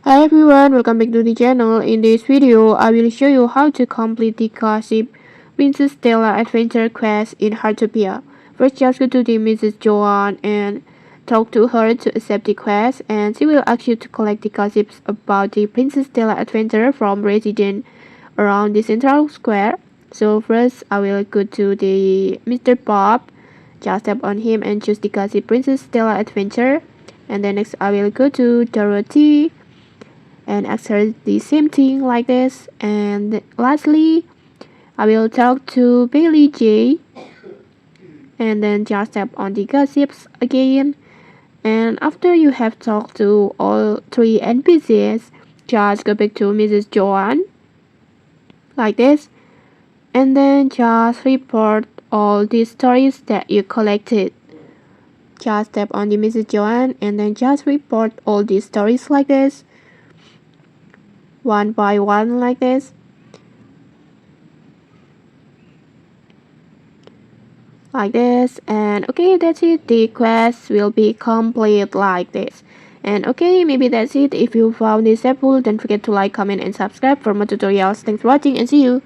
Hi everyone, welcome back to the channel. In this video, I will show you how to complete the Gossip Princess Stella Adventure quest in Heartopia. First, just go to the Mrs. Joan and talk to her to accept the quest, and she will ask you to collect the gossips about the Princess Stella Adventure from residents around the central square. So first, I will go to the Mr. Bob, just tap on him and choose the Gossip Princess Stella Adventure. And then next, I will go to Dorothy and ask her the same thing like this. And lastly, I will talk to Bailey J and then just tap on the gossips again. And after you have talked to all three NPCs, just go back to Mrs. Joan like this, and then just report all the stories that you collected. Just tap on the Mrs. Joan and then just report all the stories like this, one by one like this. Like this, and okay, that's it. The quest will be complete like this. And okay, maybe that's it. If you found this helpful, don't forget to like, comment and subscribe for more tutorials. Thanks for watching and see you.